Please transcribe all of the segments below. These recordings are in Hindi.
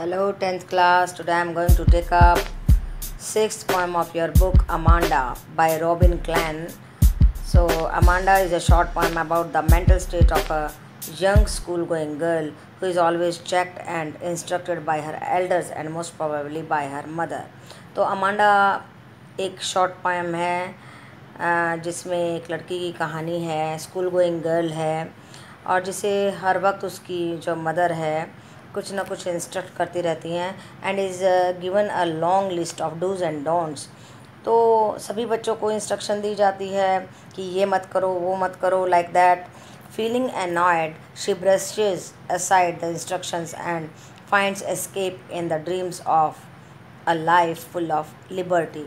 Hello 10th class. Today I am going to take up sixth poem of your book Amanda by Robin Klein. So Amanda is a short poem about the mental state of a young school-going girl who is always checked and instructed by her elders and most probably by her mother. तो अमांडा एक शॉर्ट पोएम है जिसमें एक लड़की की कहानी है, स्कूल गोइंग गर्ल है और जिसे हर वक्त उसकी जो मदर है कुछ ना कुछ इंस्ट्रक्ट करती रहती हैं and is given a long list of dos and don'ts. तो सभी बच्चों को इंस्ट्रक्शन दी जाती है कि ये मत करो, वो मत करो, like that. Feeling annoyed, she brushes aside the instructions and finds escape in the dreams of a life full of liberty।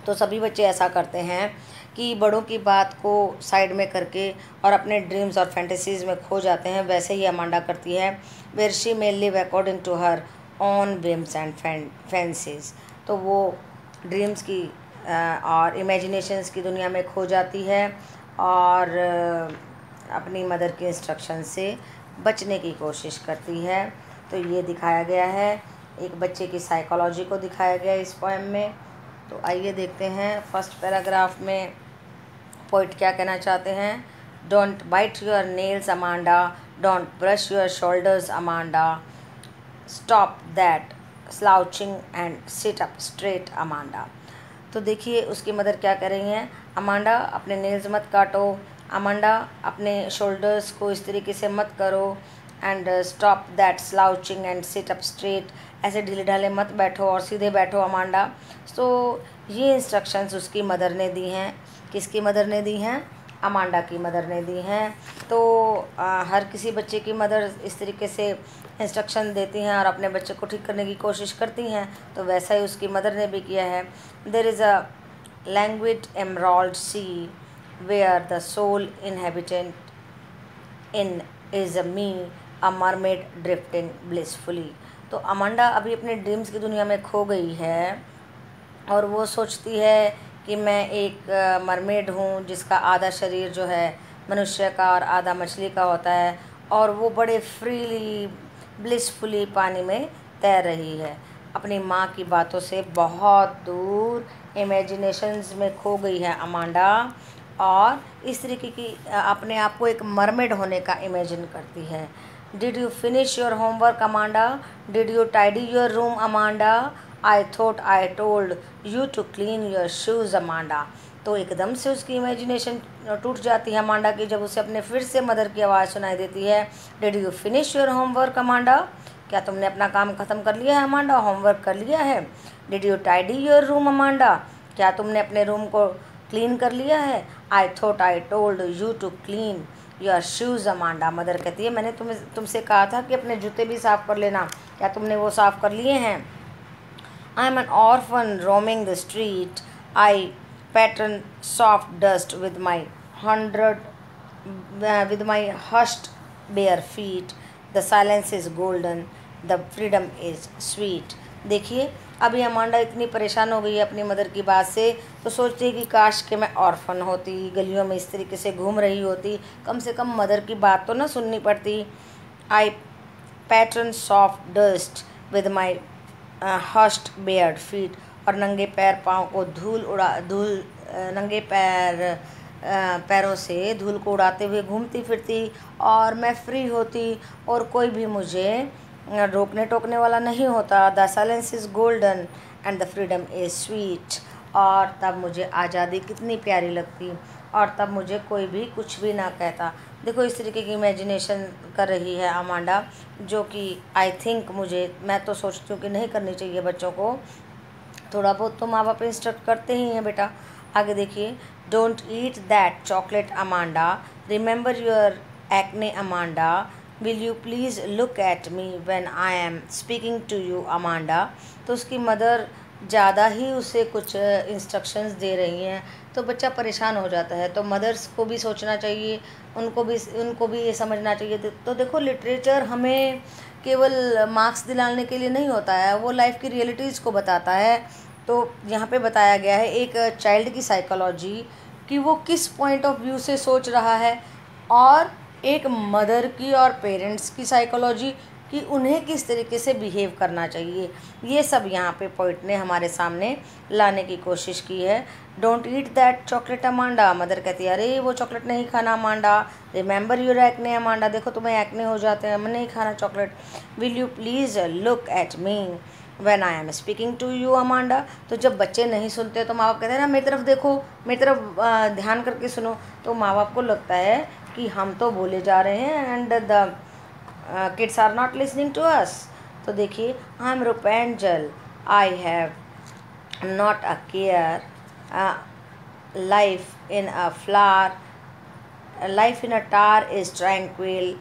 तो सभी बच्चे ऐसा करते हैं कि बड़ों की बात को साइड में करके और अपने ड्रीम्स और फैंटेसीज़ में खो जाते हैं। वैसे ही अमांडा करती है, where she may live according to her own dreams and fancies. तो वो ड्रीम्स की और इमेजिनेशंस की दुनिया में खो जाती है और अपनी मदर के इंस्ट्रक्शन से बचने की कोशिश करती है। तो ये दिखाया गया है, एक बच्चे की साइकोलॉजी को दिखाया गया इस पोएम में। तो आइए देखते हैं फर्स्ट पैराग्राफ में पोइट क्या कहना चाहते हैं। Don't bite your nails Amanda, don't brush your shoulders Amanda, stop that slouching and sit up straight Amanda. तो देखिए उसकी मदर क्या कह रही हैं, अमांडा अपने नेल्स मत काटो, अमांडा अपने शोल्डर्स को इस तरीके से मत करो, and stop that slouching and sit up straight, ऐसे ढीले ढाले मत बैठो और सीधे बैठो अमांडा। तो ये इंस्ट्रक्शंस उसकी मदर ने दी हैं। किसकी मदर ने दी हैं? अमांडा की मदर ने दी हैं। तो हर किसी बच्चे की मदर इस तरीके से इंस्ट्रक्शन देती हैं और अपने बच्चे को ठीक करने की कोशिश करती हैं। तो वैसा ही उसकी मदर ने भी किया है। There is a languid emerald sea where the sole inhabitant in is a me a mermaid drifting blissfully. तो अमांडा अभी अपने ड्रीम्स की दुनिया में खो गई है और वो सोचती है कि मैं एक मरमेड हूँ जिसका आधा शरीर जो है मनुष्य का और आधा मछली का होता है और वो बड़े फ्रीली ब्लिसफुली पानी में तैर रही है। अपनी माँ की बातों से बहुत दूर इमेजिनेशंस में खो गई है अमांडा और इस तरीके की अपने आप को एक मरमेड होने का इमेजिन करती है। Did you finish your homework Amanda, did you tidy your room Amanda, I thought I told you to clean your shoes Amanda. तो एकदम से उसकी इमेजिनेशन टूट जाती है अमांडा की जब उसे अपने फिर से मदर की आवाज़ सुनाई देती है। Did you finish your homework Amanda, क्या तुमने अपना काम ख़त्म कर लिया है अमांडा, होमवर्क कर लिया है। Did you tidy your room Amanda, क्या तुमने अपने रूम को क्लीन कर लिया है। I thought I told you to clean your shoes Amanda, mother कहती है मैंने तुमसे कहा था कि अपने जूते भी साफ़ कर लेना, क्या तुमने वो साफ़ कर लिए हैं। I am an orphan roaming the street, I pattern soft dust with my hushed bare feet, the silence is golden, the freedom is sweet. देखिए अभी अमांडा इतनी परेशान हो गई है अपनी मदर की बात से, तो सोचती है कि काश कि मैं ऑर्फन होती, गलियों में इस तरीके से घूम रही होती, कम से कम मदर की बात तो ना सुननी पड़ती। I pattern soft dust with my hushed bared feet, और नंगे पैर पाँव को नंगे पैरों से धूल को उड़ाते हुए घूमती फिरती और मैं फ्री होती और कोई भी मुझे रोकने टोकने वाला नहीं होता। The silence is golden and the freedom is sweet, और तब मुझे आज़ादी कितनी प्यारी लगती और तब मुझे कोई भी कुछ भी ना कहता। देखो इस तरीके की इमेजिनेशन कर रही है अमांडा, जो कि आई थिंक मैं तो सोचती हूँ कि नहीं करनी चाहिए बच्चों को। थोड़ा बहुत तो माँ बाप इंस्ट्रक्ट करते ही हैं बेटा। आगे देखिए, don't eat that chocolate Amanda, remember your acne Amanda, will you please look at me when I am speaking to you Amanda. तो उसकी मदर ज़्यादा ही उसे कुछ इंस्ट्रक्शंस दे रही हैं तो बच्चा परेशान हो जाता है। तो मदर्स को भी सोचना चाहिए, उनको भी ये समझना चाहिए। तो देखो लिटरेचर हमें केवल मार्क्स दिलाने के लिए नहीं होता है, वो लाइफ की रियलिटीज़ को बताता है। तो यहाँ पे बताया गया है एक चाइल्ड की साइकोलॉजी कि वो किस पॉइंट ऑफ व्यू से सोच रहा है, और एक मदर की और पेरेंट्स की साइकोलॉजी कि उन्हें किस तरीके से बिहेव करना चाहिए। ये सब यहाँ पे पोइट ने हमारे सामने लाने की कोशिश की है। Don't eat that chocolate Amanda, mother कहती है अरे वो चॉकलेट नहीं खाना Amanda. Remember your acne Amanda, देखो तुम्हें एक्ने हो जाते हैं, मैं नहीं खाना chocolate. Will you please look at me when I am speaking to you Amanda. तो जब बच्चे नहीं सुनते तो माँ बाप कहते हैं ना मेरी तरफ देखो, मेरी तरफ ध्यान करके सुनो। तो माँ बाप को लगता है कि हम तो बोले जा रहे हैं and the kids are not listening to us. तो देखिए, I am Rapunzel, I have not a care, life in a flower, life in a tar is tranquil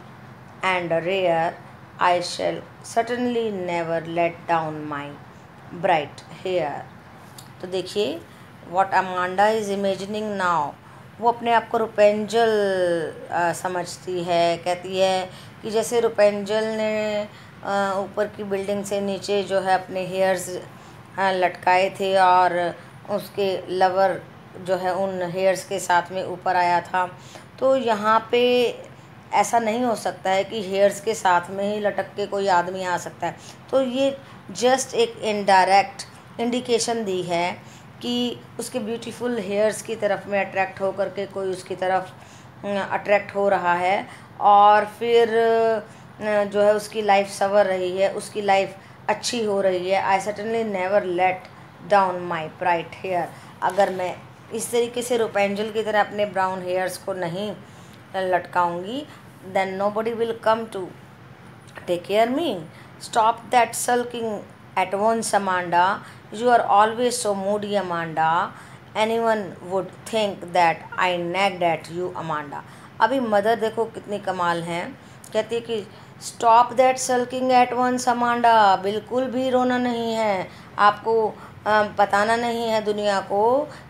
and rare. I shall certainly never let down my bright hair. तो देखिए, what Amanda is imagining now, वो अपने आप को रुपेंजल समझती है। कहती है कि जैसे रुपेंजल ने ऊपर की बिल्डिंग से नीचे जो है अपने हेयर्स लटकाए थे और उसके लवर जो है उन हेयर्स के साथ में ऊपर आया था। तो यहाँ पे ऐसा नहीं हो सकता है कि हेयर्स के साथ में ही लटक के कोई आदमी आ सकता है। तो ये जस्ट एक इनडायरेक्ट इंडिकेशन दी है कि उसके ब्यूटीफुल हेयर्स की तरफ में अट्रैक्ट हो करके कोई उसकी तरफ अट्रैक्ट हो रहा है और फिर जो है उसकी लाइफ संवर रही है, उसकी लाइफ अच्छी हो रही है। I certainly never let down my bright hair, अगर मैं इस तरीके से रुपेंजल की तरह अपने ब्राउन हेयर्स को नहीं लटकाऊंगी, then nobody will come to take care me. Stop that sulking at once Amanda, you are always so moody Amanda, anyone would think that I nagged at you Amanda. अभी मदर देखो कितनी कमाल हैं, कहती है कि stop that sulking at once Amanda, बिल्कुल भी रोना नहीं है, आपको बताना नहीं है दुनिया को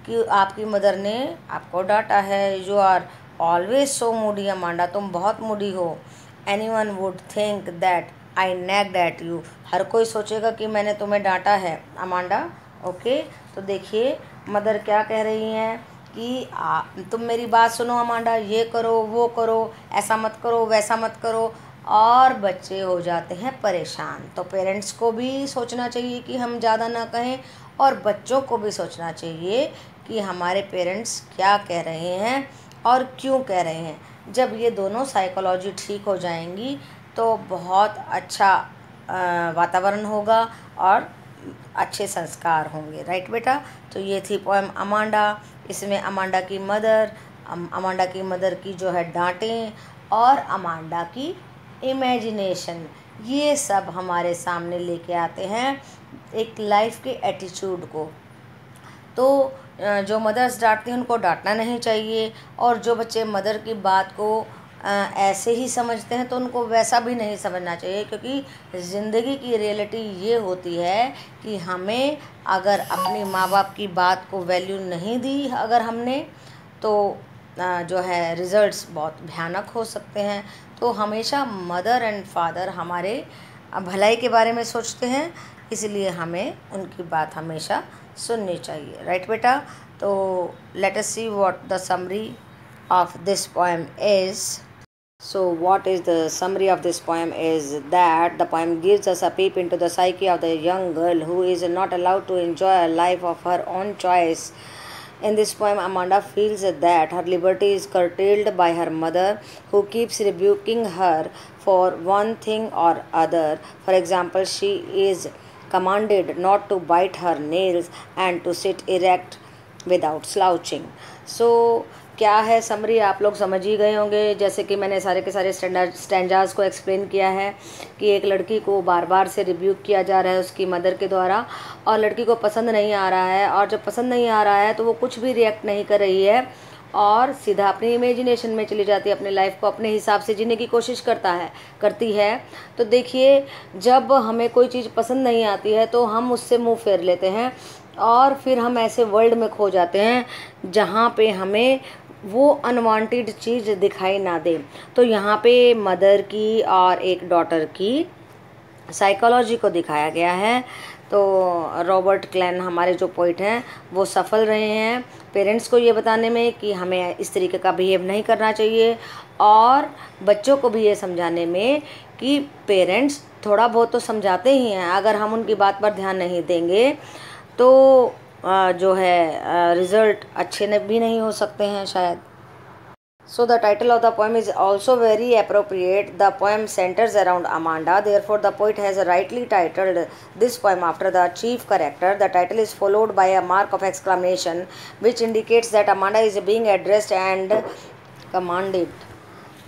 कि आपकी मदर ने आपको डांटा है। You are always so moody Amanda, तुम बहुत मूडी हो। Anyone would think that I nagged at you, हर कोई सोचेगा कि मैंने तुम्हें डांटा है अमांडा। ओके, तो देखिए मदर क्या कह रही हैं कि तुम मेरी बात सुनो अमांडा, ये करो वो करो, ऐसा मत करो वैसा मत करो, और बच्चे हो जाते हैं परेशान। तो पेरेंट्स को भी सोचना चाहिए कि हम ज़्यादा ना कहें और बच्चों को भी सोचना चाहिए कि हमारे पेरेंट्स क्या कह रहे हैं और क्यों कह रहे हैं। जब ये दोनों साइकोलॉजी ठीक हो जाएंगी तो बहुत अच्छा वातावरण होगा और अच्छे संस्कार होंगे। राइट बेटा, तो ये थी पोएम अमांडा। इसमें अमांडा की मदर की जो है डांटें और अमांडा की इमेजिनेशन, ये सब हमारे सामने लेके आते हैं एक लाइफ के एटीट्यूड को। तो जो मदर्स डांटती हैं उनको डांटना नहीं चाहिए, और जो बच्चे मदर की बात को ऐसे ही समझते हैं तो उनको वैसा भी नहीं समझना चाहिए, क्योंकि ज़िंदगी की रियलिटी ये होती है कि हमें अगर अपने माँ बाप की बात को वैल्यू नहीं दी अगर हमने, तो जो है रिज़ल्ट्स बहुत भयानक हो सकते हैं। तो हमेशा मदर एंड फादर हमारे भलाई के बारे में सोचते हैं, इसलिए हमें उनकी बात हमेशा सुननी चाहिए। राइट बेटा, तो late us see what the summary of this poem is. So what is the summary of this poem is that the poem gives us a peep into the psyche of the young girl who is not allowed to enjoy a life of her own choice. In this poem, Amanda feels that her liberty is curtailed by her mother, who keeps rebuking her for one thing or other. For example, she is commanded not to bite her nails and to sit erect without slouching. So क्या है समरी, आप लोग समझ ही गए होंगे। जैसे कि मैंने सारे के सारे स्टैंजाज को एक्सप्लेन किया है कि एक लड़की को बार बार से रिब्यूक किया जा रहा है उसकी मदर के द्वारा, और लड़की को पसंद नहीं आ रहा है, और जब पसंद नहीं आ रहा है तो वो कुछ भी रिएक्ट नहीं कर रही है और सीधा अपनी इमेजिनेशन में चली जाती है, अपनी लाइफ को अपने हिसाब से जीने की कोशिश करती है। तो देखिए, जब हमें कोई चीज़ पसंद नहीं आती है तो हम उससे मुँह फेर लेते हैं और फिर हम ऐसे वर्ल्ड में खो जाते हैं जहाँ पे हमें वो अनवांटेड चीज़ दिखाई ना दे। तो यहाँ पे मदर की और एक डॉटर की साइकोलॉजी को दिखाया गया है। तो रॉबर्ट क्लैन हमारे जो पोइट हैं वो सफल रहे हैं पेरेंट्स को ये बताने में कि हमें इस तरीके का बिहेव नहीं करना चाहिए, और बच्चों को भी ये समझाने में कि पेरेंट्स थोड़ा बहुत तो समझाते ही हैं, अगर हम उनकी बात पर ध्यान नहीं देंगे तो जो है रिज़ल्ट अच्छे भी नहीं हो सकते हैं शायद। So the title of the poem is also very appropriate. The poem centers around Amanda. Therefore, the poet has rightly titled this poem after the chief character. The title is followed by a mark of exclamation, which indicates that Amanda is being addressed and commanded.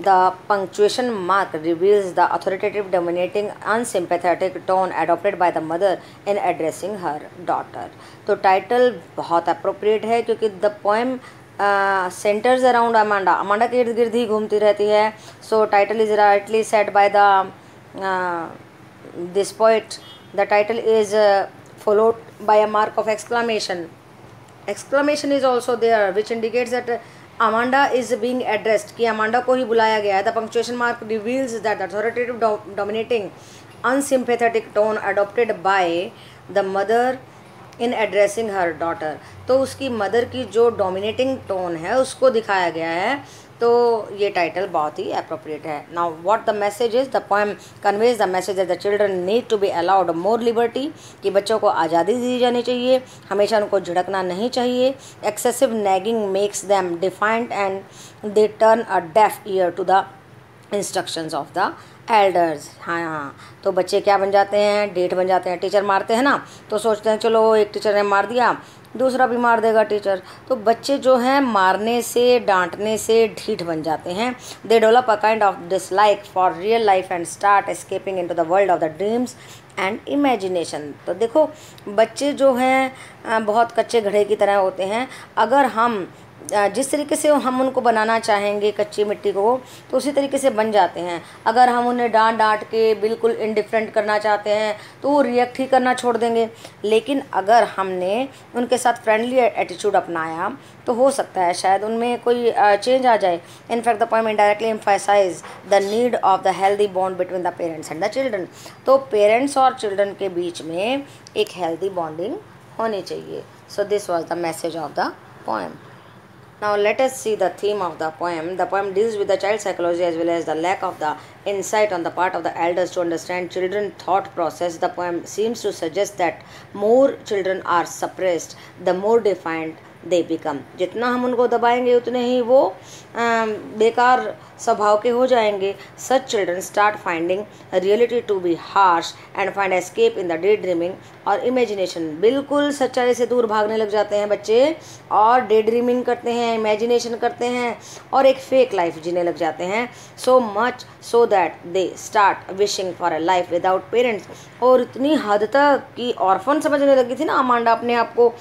The punctuation mark reveals the authoritative, dominating, unsympathetic tone adopted by the mother in addressing her daughter. तो टाइटल बहुत अप्रोप्रिएट है क्योंकि the poem centres around Amanda, Amanda के इर्द गिर्द ही घूमती रहती है. सो title is rightly set by the this poet. The title is followed by a mark of exclamation. Exclamation is also there which indicates that Amanda is being addressed, कि अमांडा को ही बुलाया गया है. The punctuation mark reveals that authoritative, dominating, unsympathetic tone adopted by the mother in addressing her daughter. तो उसकी मदर की जो डोमिनेटिंग टोन है उसको दिखाया गया है. तो ये टाइटल बहुत ही अप्रोप्रिएट है. Now what the message is, the poem conveys the message that the children need to be allowed more liberty, कि बच्चों को आज़ादी दी जानी चाहिए, हमेशा उनको झिड़कना नहीं चाहिए. Excessive nagging makes them defiant and they turn a deaf ear to the instructions of the elders. हाँ, तो बच्चे क्या बन जाते हैं, डेट बन जाते हैं. टीचर मारते हैं ना तो सोचते हैं चलो एक टीचर ने मार दिया, दूसरा भी मार देगा टीचर. तो बच्चे जो हैं मारने से, डांटने से ढीठ बन जाते हैं. They develop a kind of dislike for real life and start escaping into the world of the dreams and imagination. तो देखो बच्चे जो हैं बहुत कच्चे घड़े की तरह होते हैं. अगर हम जिस तरीके से हम उनको बनाना चाहेंगे कच्ची मिट्टी को, तो उसी तरीके से बन जाते हैं. अगर हम उन्हें डांट के बिल्कुल इंडिफरेंट करना चाहते हैं तो वो रिएक्ट ही करना छोड़ देंगे. लेकिन अगर हमने उनके साथ फ्रेंडली एटीट्यूड अपनाया तो हो सकता है शायद उनमें कोई चेंज आ जाए. In fact the poem indirectly emphasise the need of the healthy bond between the parents and the children. तो पेरेंट्स और चिल्ड्रन के बीच में एक हेल्दी बॉन्डिंग होनी चाहिए. So this was the message of the poem. Now let us see the theme of the poem. The poem deals with the child psychology as well as the lack of the insight on the part of the elders to understand children thought process. The poem seems to suggest that more children are suppressed, the more defiant they become. जितना हम उनको दबाएंगे उतने ही वो बेकार स्वभाव के हो जाएंगे. Such children start finding reality to be harsh and find escape in the daydreaming और imagination. बिल्कुल सच्चाई से दूर भागने लग जाते हैं बच्चे और डे ड्रीमिंग करते हैं, इमेजिनेशन करते हैं और एक फेक लाइफ जीने लग जाते हैं. so much so that they start wishing for a life without parents. और इतनी हद तक कि ऑर्फन समझने लगी थी ना अमांडा अपने आप को.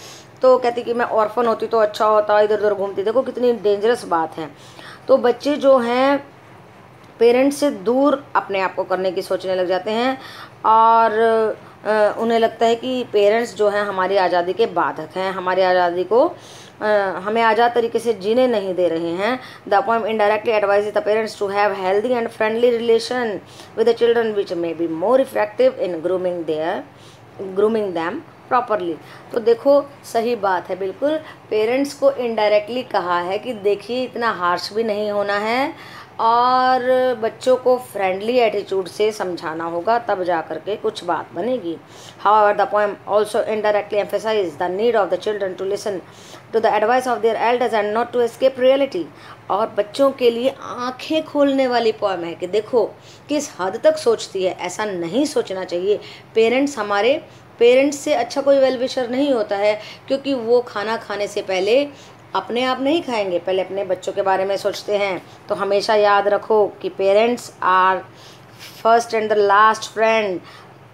तो कहती कि मैं ऑर्फन होती तो अच्छा होता, इधर उधर घूमती. देखो कितनी डेंजरस बात है. तो बच्चे जो हैं पेरेंट्स से दूर अपने आप को करने की सोचने लग जाते हैं और उन्हें लगता है कि पेरेंट्स जो हैं हमारी आज़ादी के बाधक हैं, हमारी आज़ादी को हमें आज़ाद तरीके से जीने नहीं दे रहे हैं. The poem indirectly advises the parents to have healthy and friendly relation with the children which may be more effective in grooming them properly. तो देखो सही बात है बिल्कुल. पेरेंट्स को इनडायरेक्टली कहा है कि देखिए इतना हार्श भी नहीं होना है और बच्चों को फ्रेंडली एटीट्यूड से समझाना होगा, तब जा कर के कुछ बात बनेगी. However the poem also indirectly emphasise the need of the children to listen to the advice of their elders and not to escape reality. और बच्चों के लिए आंखें खोलने वाली पोएम है कि देखो किस हद तक सोचती है. ऐसा नहीं सोचना चाहिए. पेरेंट्स से अच्छा कोई वेल विशर नहीं होता है, क्योंकि वो खाना खाने से पहले अपने आप नहीं खाएंगे, पहले अपने बच्चों के बारे में सोचते हैं. तो हमेशा याद रखो कि parents are first and the last friend.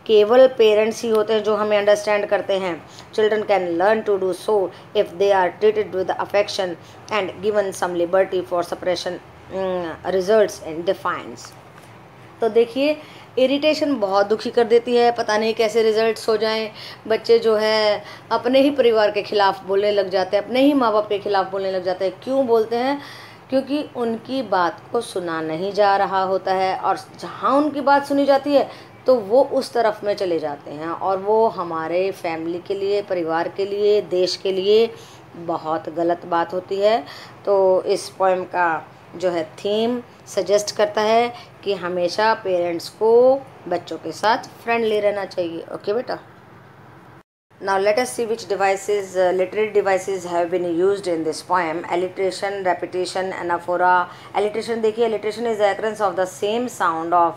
केवल पेरेंट्स ही होते हैं जो हमें अंडरस्टैंड करते हैं. Children can learn to do so if they are treated with affection and given some liberty for suppression results in defiance. तो देखिए इरिटेशन बहुत दुखी कर देती है, पता नहीं कैसे रिजल्ट्स हो जाएं. बच्चे जो है अपने ही परिवार के खिलाफ बोलने लग जाते हैं, अपने ही माँ बाप के खिलाफ बोलने लग जाते हैं. क्यों बोलते हैं? क्योंकि उनकी बात को सुना नहीं जा रहा होता है और जहाँ उनकी बात सुनी जाती है तो वो उस तरफ में चले जाते हैं और वो हमारे फैमिली के लिए, परिवार के लिए, देश के लिए बहुत गलत बात होती है. तो इस पोएम का जो है थीम सजेस्ट करता है कि हमेशा पेरेंट्स को बच्चों के साथ फ्रेंडली रहना चाहिए। ओके बेटा। Now let us see which devices, literary devices have been used in this poem. Alliteration, repetition, anaphora. Alliteration देखिए, alliteration is the occurrence of the same sound of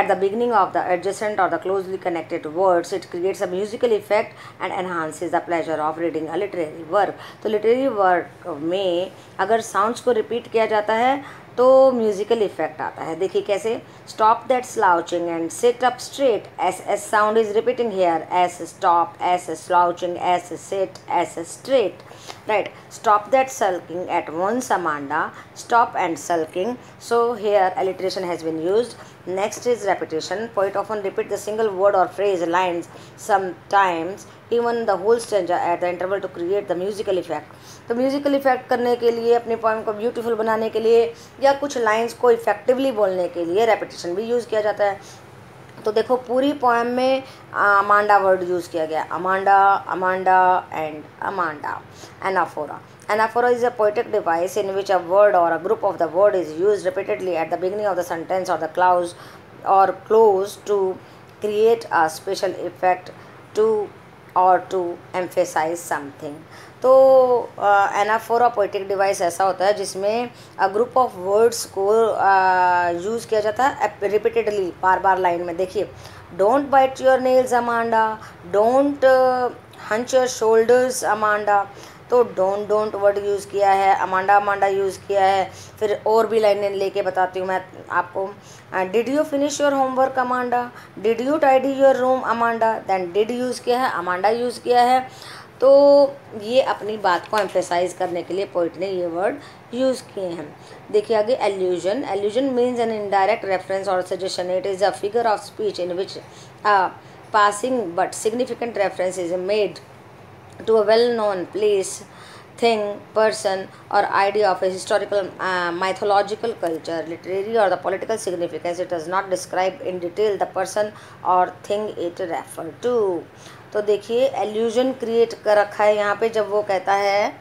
at the beginning of the adjacent or the closely connected words. It creates a musical effect and enhances the pleasure of reading a literary work. तो literary work में अगर sounds को repeat किया जाता है तो म्यूजिकल इफेक्ट आता है। देखिए कैसे, stop that slouching and sit up straight, S sound is repeating here, S stop, S slouching, S sit, S straight, right. Stop that sulking at once Amanda, stop and sulking, so here alliteration has been used. Next is repetition. Poet often repeat the single word or phrase lines, sometimes even the whole stanza at the interval to create the musical effect. तो म्यूजिकल इफेक्ट करने के लिए, अपनी पोएम को ब्यूटीफुल बनाने के लिए या कुछ लाइंस को इफेक्टिवली बोलने के लिए रेपिटेशन भी यूज़ किया जाता है। तो देखो पूरी पोएम में अमांडा वर्ड यूज़ किया गया, Amanda, Amanda and Amanda. Anaphora, anaphora is a poetic device in which a word or a group of the word is used repeatedly at the beginning of the sentence or the clause or close to create a special effect to or to emphasize something. तो एनाफोरा पोइटिक डिवाइस ऐसा होता है जिसमें ग्रुप ऑफ वर्ड्स को यूज़ किया जाता है रिपीटेडली, बार बार लाइन में। देखिए, don't bite your nails Amanda, don't hunch your shoulders Amanda, तो डोंट वर्ड यूज़ किया है, अमांडा अमांडा यूज़ किया है। फिर और भी लाइनें लेके बताती हूँ मैं आपको। Did you finish your homework Amanda, did you tidy your room Amanda, then did use किया है, अमांडा यूज़ किया है। तो ये अपनी बात को एम्फेसाइज करने के लिए पोइट ने ये वर्ड यूज़ किए हैं। देखिए आगे, allusion, allusion means an indirect reference और suggestion. It is a figure of speech in which passing but significant reference is made to a well-known place, thing, person or idea of a historical, mythological culture, literary or the political significance. It does not describe in detail the person or thing it refer to. तो देखिए एल्यूजन क्रिएट कर रखा है यहाँ पे जब वो कहता है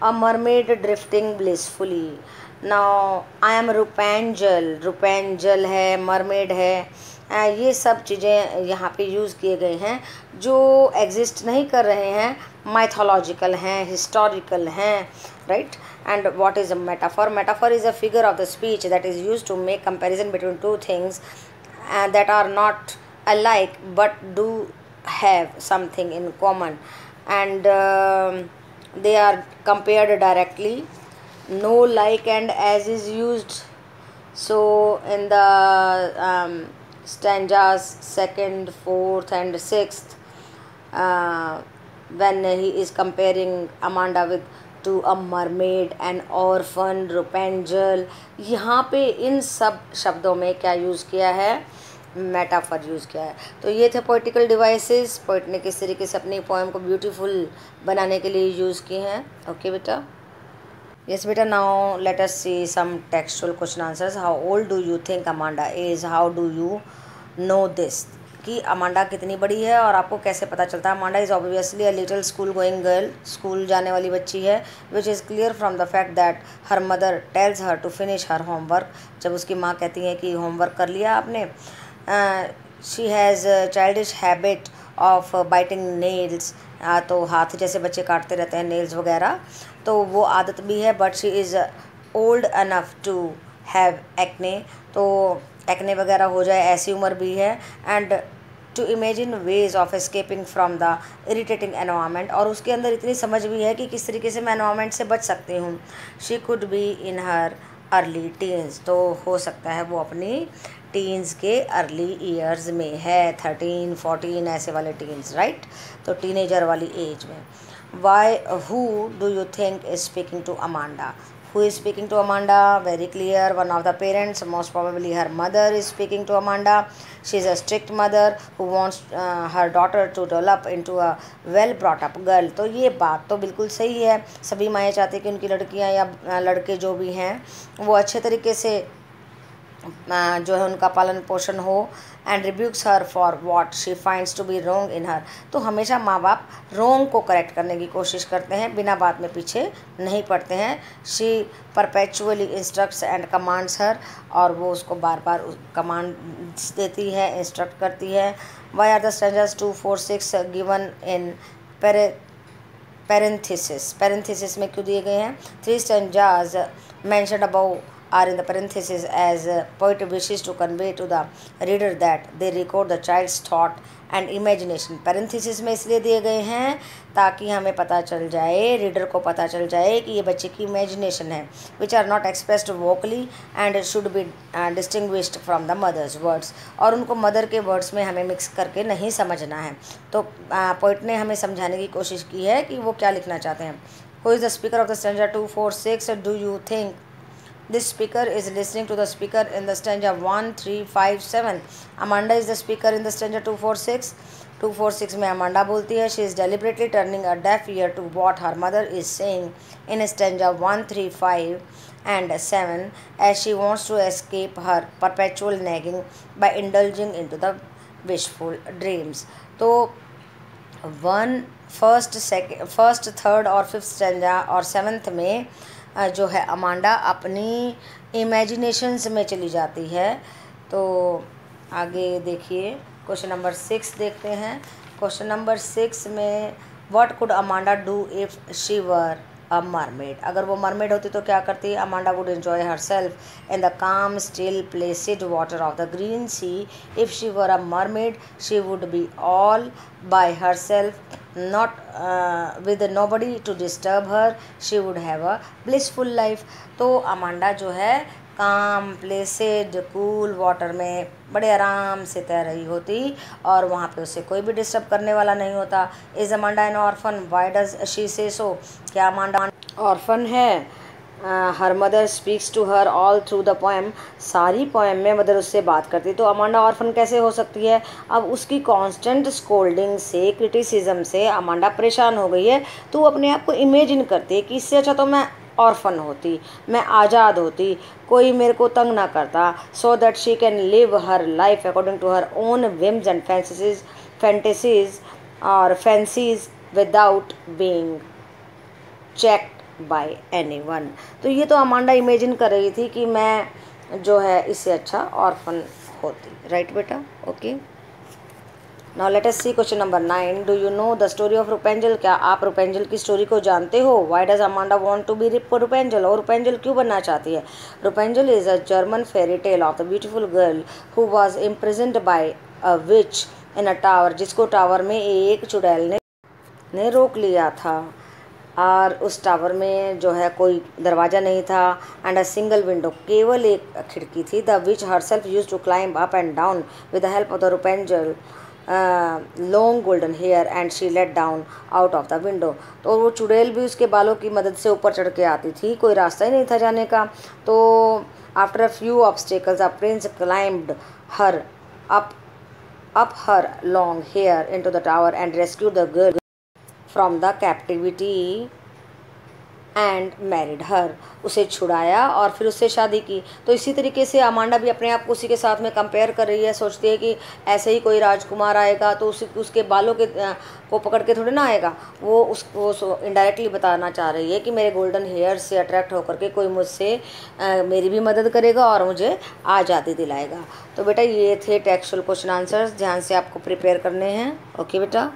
a mermaid drifting blissfully. Now I am Rapunzel, Rapunzel है, मरमेड है, ये सब चीज़ें यहाँ पे यूज़ किए गए हैं जो एग्जिस्ट नहीं कर रहे हैं, माइथोलॉजिकल हैं, हिस्टोरिकल हैं, right. And what is a metaphor? Metaphor is a figure of the speech that is used to make comparison between two things that are not alike but do have something in common, and they are compared directly. No like and as is used. So in the stanzas 2nd, 4th and 6th, when he is comparing Amanda with to a mermaid, an orphan, Rapunzel, यहाँ पे इन सब शब्दों में क्या यूज़ किया है? मेटाफर यूज़ किया है। तो ये थे पोइटिकल डिवाइसेस, पोइट ने किस तरीके से अपनी पोएम को ब्यूटीफुल बनाने के लिए यूज़ किए हैं। ओके बेटा। यस बेटा, now let us see some textual question answers. How old do you think Amanda is? How do you know this? कि अमांडा कितनी बड़ी है और आपको कैसे पता चलता है? Amanda is obviously a little school going girl, school जाने वाली बच्ची है, which is clear from the fact that her mother tells her to finish her homework. जब उसकी माँ कहती है कि होमवर्क कर लिया आपने। She has childish habit of biting nails, तो हाथ जैसे बच्चे काटते रहते हैं नेल्स वगैरह, तो वो आदत भी है। But she is old enough to have acne, तो एक्ने वगैरह हो जाए ऐसी उम्र भी है। And to imagine ways of escaping from the irritating environment, और उसके अंदर इतनी समझ भी है कि किस तरीके से मैं एनवायरनमेंट से बच सकती हूँ। She could be in her early teens, तो हो सकता है वो अपनी टीन्स के अर्ली ईयर्स में है, 13, 14 ऐसे वाले टीन्स, राइट। तो टीनेजर वाली एज में। Why, who do you think is speaking to Amanda? Who is speaking to Amanda? Very clear, one of the parents, most probably her mother is speaking to Amanda. She is a strict mother who wants her daughter to develop into a well brought up girl. तो ये बात तो बिल्कुल सही है, सभी माएँ चाहती हैं कि उनकी लड़कियाँ या लड़के जो भी हैं वो अच्छे तरीके से जो है उनका पालन पोषण हो। And rebukes her for what she finds to be wrong in her. तो हमेशा माँ बाप रोंग को करेक्ट करने की कोशिश करते हैं, बिना बात में पीछे नहीं पड़ते हैं। She perpetually instructs and commands her, और वो उसको बार बार कमांड्स देती है, इंस्ट्रक्ट करती है। Why are the stanzas 2, 4, 6 given in parenthesis में क्यों दिए गए हैं? 3 stanzas mentioned above are in the parenthesis as poet wishes to convey to the reader that they record the child's thought and imagination। Parenthesis में इसलिए दिए गए हैं ताकि हमें पता चल जाए, रीडर को पता चल जाए कि ये बच्चे की इमेजिनेशन है, which are not expressed vocally and should be distinguished from the mother's words. और उनको मदर के वर्ड्स में हमें मिक्स करके नहीं समझना है। तो पोइट ने हमें समझाने की कोशिश की है कि वो क्या लिखना चाहते हैं। Who is the speaker of the stanza 2, 4, 6? Do you think this speaker is listening to the speaker in the stanza 1, 3, 5, 7? Amanda is the speaker in the stanza 2, 4, 6. 2, 4, 6 में अमांडा बोलती है, she is deliberately turning a deaf ear to what her mother is saying in stanza 1, 3, 5 and 7 as she wants to escape her perpetual nagging by indulging into the wishful dreams। तो फर्स्ट, थर्ड और फिफ्थ स्टैंजा और सेवन्थ में जो है अमांडा अपनी इमेजिनेशंस में चली जाती है। तो आगे देखिए क्वेश्चन नंबर 6 देखते हैं। क्वेश्चन नंबर 6 में what could Amanda do if she were a mermaid? अगर वो मरमेड होती तो क्या करती? Amanda would enjoy herself in the calm still placid water of the green sea. If she were a mermaid she would be all by herself, not with nobody to disturb her, she would have a blissful life। तो अमांडा जो है काम प्लेसिड कूल वाटर में बड़े आराम से तैर रही होती और वहाँ पे उसे कोई भी डिस्टर्ब करने वाला नहीं होता। Is Amanda an orphan? Why does she say so? क्या अमांडा ऑर्फन है? Her mother speaks to her all through the poem. सारी पोएम में मदर उससे बात करती, तो अमांडा ऑर्फन कैसे हो सकती है? अब उसकी कांस्टेंट स्कोल्डिंग से, क्रिटिसिज्म से अमांडा परेशान हो गई है, तो वो अपने आप को इमेजिन करती है कि इससे अच्छा तो मैं ऑर्फन होती, मैं आज़ाद होती, कोई मेरे को तंग ना करता, so that she can live her life according to her own whims and fantasies और fancies without being checked by anyone. तो ये तो अमांडा इमेजिन कर रही थी कि मैं जो है इससे अच्छा ऑर्फन होती। राइट बेटा? Okay. Now let us see question number 9। Do you know the story of Rapunzel? क्या आप रुपेंजल की स्टोरी को जानते हो? Why does Amanda want to be Rapunzel? और रुपेंजल क्यों बनना चाहती है? Rapunzel is a German fairy tale of the beautiful girl who was imprisoned by a witch in a tower, जिसको टावर में एक चुड़ैल ने रोक लिया था और उस टावर में जो है कोई दरवाज़ा नहीं था। एंड अ सिंगल विंडो, केवल एक खिड़की थी। The witch herself use to climb up and down with the help of the Rapunzel long golden hair and she let down out of the window. तो वो चुड़ैल भी उसके बालों की मदद से ऊपर चढ़ के आती थी, कोई रास्ता ही नहीं था जाने का। तो after a few obstacles the Prince climbed her up her long hair into the tower and rescued the girl from the captivity and married हर। उसे छुड़ाया और फिर उससे शादी की। तो इसी तरीके से अमांडा भी अपने आप को उसी के साथ में कंपेयर कर रही है, सोचती है कि ऐसे ही कोई राजकुमार आएगा तो उसके बालों के को पकड़ के थोड़ी ना आएगा। वो उसको इनडायरेक्टली बताना चाह रही है कि मेरे गोल्डन हेयर से अट्रैक्ट होकर के कोई मुझसे मेरी भी मदद करेगा और मुझे आज़ादी दिलाएगा। तो बेटा ये थे टेक्सचुअल क्वेश्चन आंसर्स, ध्यान से आपको प्रिपेयर करने हैं। ओके बेटा।